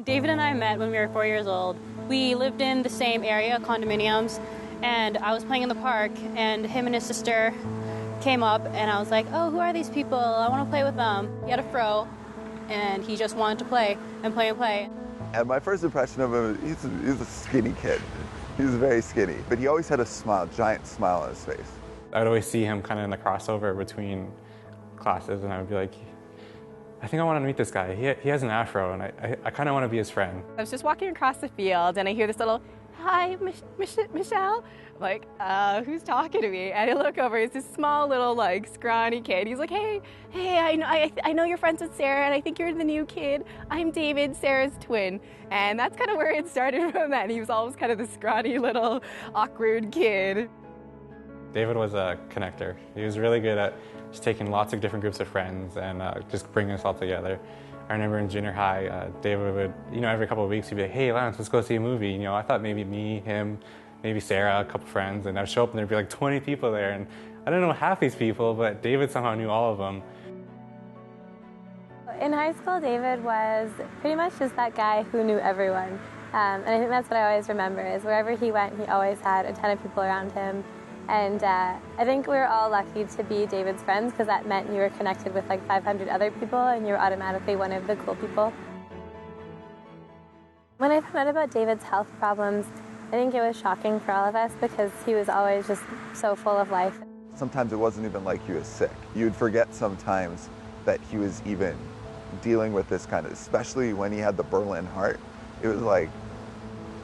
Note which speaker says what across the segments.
Speaker 1: David and I met when we were 4 years old. We lived in the same area, condominiums, and I was playing in the park, and him and his sister came up, and I was like, oh, who are these people? I want to play with them. He had a fro, and he just wanted to play and play and play.
Speaker 2: And my first impression of him, he's a skinny kid. He was very skinny, but he always had a smile, giant smile on his face.
Speaker 3: I'd always see him kind of in the crossover between classes, and I would be like, I think I want to meet this guy. He has an afro, and I kind of want to be his friend.
Speaker 4: I was just walking across the field, and I hear this little, hi, Michelle. I'm like, who's talking to me? And I look over, it's this small little, like, scrawny kid. He's like, hey, I know you're friends with Sarah, and I think you're the new kid. I'm David, Sarah's twin. And that's kind of where it started from then. He was always kind of the scrawny little awkward kid.
Speaker 3: David was a connector. He was really good at just taking lots of different groups of friends and just bringing us all together. I remember in junior high, David would, every couple of weeks he'd be like, hey, Lance, let's go see a movie. I thought maybe me, him, maybe Sarah, a couple friends, and I'd show up and there'd be like 20 people there. And I didn't know half these people, but David somehow knew all of them.
Speaker 5: In high school, David was pretty much just that guy who knew everyone. And I think that's what I always remember, is wherever he went, he always had a ton of people around him. And I think we were all lucky to be David's friends, because that meant you were connected with like 500 other people and you were automatically one of the cool people. When I found out about David's health problems, I think it was shocking for all of us, because he was always just so full of life.
Speaker 2: Sometimes it wasn't even like he was sick. You'd forget sometimes that he was even dealing with this kind of, especially when he had the Berlin heart. It was like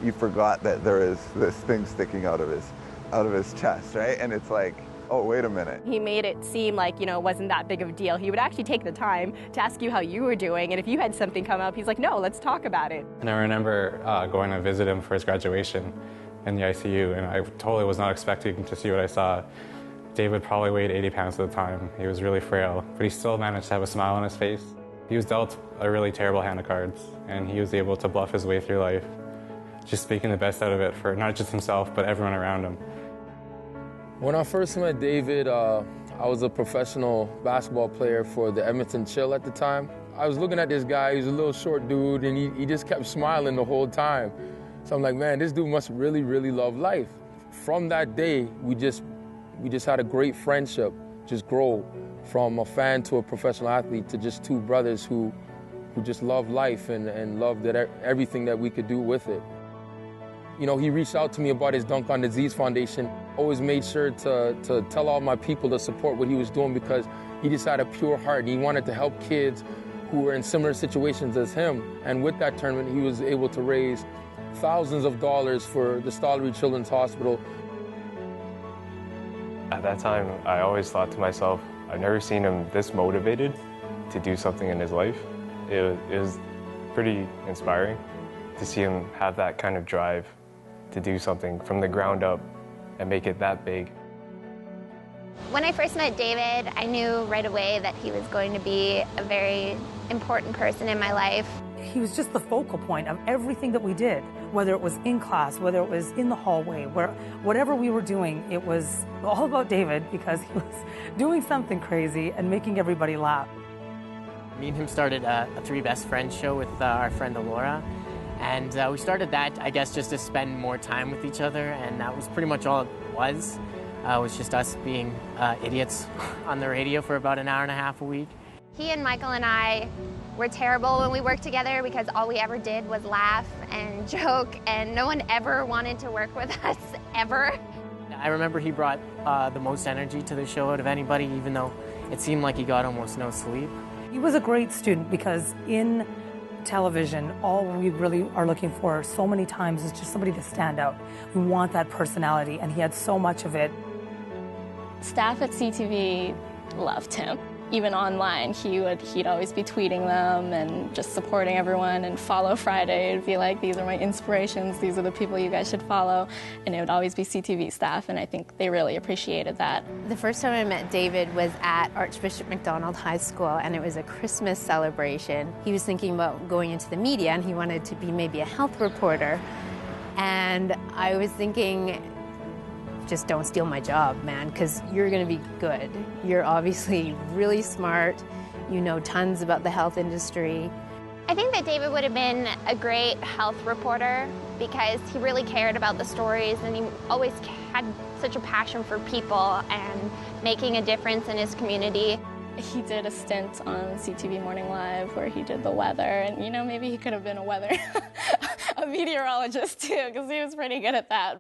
Speaker 2: you forgot that there is this thing sticking out of his chest, right? And it's like, oh, wait a minute.
Speaker 4: He made it seem like, it wasn't that big of a deal. He would actually take the time to ask you how you were doing, and if you had something come up, he's like, no, let's talk about it.
Speaker 3: And I remember going to visit him for his graduation in the ICU, and I totally was not expecting to see what I saw. David probably weighed 80 pounds at the time. He was really frail, but he still managed to have a smile on his face. He was dealt a really terrible hand of cards, and he was able to bluff his way through life, just making the best out of it for not just himself, but everyone around him.
Speaker 6: When I first met David, I was a professional basketball player for the Edmonton Chill at the time. I was looking at this guy, he was a little short dude, and he just kept smiling the whole time. So I'm like, man, this dude must really, really love life. From that day, we just had a great friendship, just grow from a fan to a professional athlete to just two brothers who just loved life and loved everything that we could do with it. He reached out to me about his Dunk on Disease Foundation. Always made sure to tell all my people to support what he was doing, because he just had a pure heart and he wanted to help kids who were in similar situations as him. And with that tournament, he was able to raise thousands of dollars for the Stollery Children's Hospital.
Speaker 7: At that time, I always thought to myself, I've never seen him this motivated to do something in his life. It was pretty inspiring to see him have that kind of drive to do something from the ground up and make it that big.
Speaker 8: When I first met David, I knew right away that he was going to be a very important person in my life.
Speaker 9: He was just the focal point of everything that we did, whether it was in class, whether it was in the hallway, whatever we were doing, it was all about David, because he was doing something crazy and making everybody laugh.
Speaker 10: Me and him started a Three Best Friends show with our friend Alora. And we started that, I guess, just to spend more time with each other, and that was pretty much all it was. It was just us being idiots on the radio for about an hour and a half a week.
Speaker 8: He and Michael and I were terrible when we worked together, because all we ever did was laugh and joke, and no one ever wanted to work with us, ever.
Speaker 10: I remember he brought the most energy to the show out of anybody, even though it seemed like he got almost no sleep.
Speaker 9: He was a great student, because in television, all we really are looking for so many times is just somebody to stand out. We want that personality, and he had so much of it.
Speaker 11: Staff at CTV loved him. Even online, he'd always be tweeting them and just supporting everyone, and Follow Friday. It'd be like, these are my inspirations, these are the people you guys should follow, and it would always be CTV staff, and I think they really appreciated that.
Speaker 12: The first time I met David was at Archbishop MacDonald High School, and it was a Christmas celebration. He was thinking about going into the media, and he wanted to be maybe a health reporter, and I was thinking, just don't steal my job, man, because you're going to be good. You're obviously really smart. You know tons about the health industry.
Speaker 8: I think that David would have been a great health reporter because he really cared about the stories and he always had such a passion for people and making a difference in his community.
Speaker 11: He did a stint on CTV Morning Live where he did the weather, and you know, maybe he could have been a meteorologist too, because he was pretty good at that.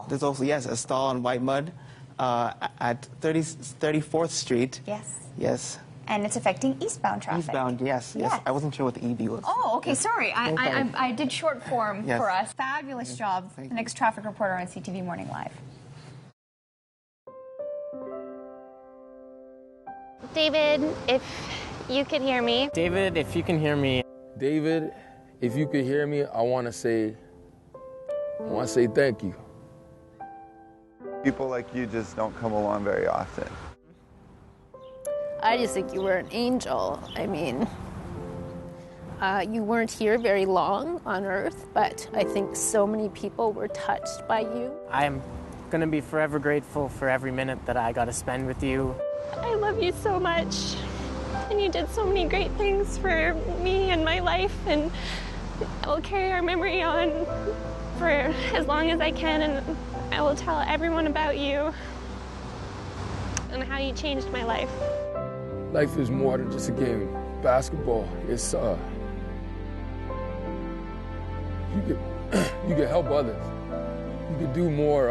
Speaker 13: There's also, yes, a stall on White Mud at 34th Street.
Speaker 14: Yes.
Speaker 13: Yes.
Speaker 14: And it's affecting eastbound traffic.
Speaker 13: Eastbound, yes. I wasn't sure what the EB was.
Speaker 14: Oh, okay, sorry. I did short form
Speaker 13: Yes.
Speaker 14: for us. Fabulous job. The next traffic reporter on CTV Morning Live.
Speaker 8: David, if you could hear me.
Speaker 10: David, if you can hear me.
Speaker 6: David, if you could hear me, I want to say thank you.
Speaker 2: People like you just don't come along very often.
Speaker 12: I just think you were an angel. I mean, you weren't here very long on Earth, but I think so many people were touched by you.
Speaker 10: I'm going to be forever grateful for every minute that I got to spend with you.
Speaker 1: I love you so much, and you did so many great things for me and my life, and I will carry our memory on for as long as I can, and I will tell everyone about you and how you changed my life.
Speaker 6: Life is more than just a game. Basketball, it's you can help others. You can do more.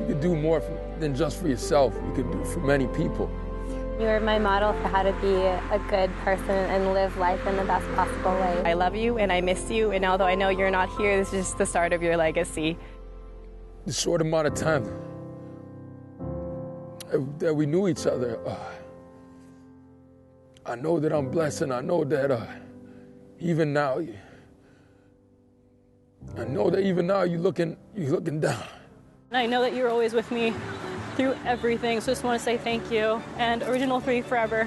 Speaker 6: You can do more than just for yourself. You can do it for many people.
Speaker 5: You were my model for how to be a good person and live life in the best possible way.
Speaker 4: I love you and I miss you, and although I know you're not here, this is just the start of your legacy.
Speaker 6: The short amount of time that we knew each other, I know that I'm blessed, and I know that even now, you're looking down.
Speaker 1: I know that you're always with me through everything, so I just want to say thank you, and Original 3 forever.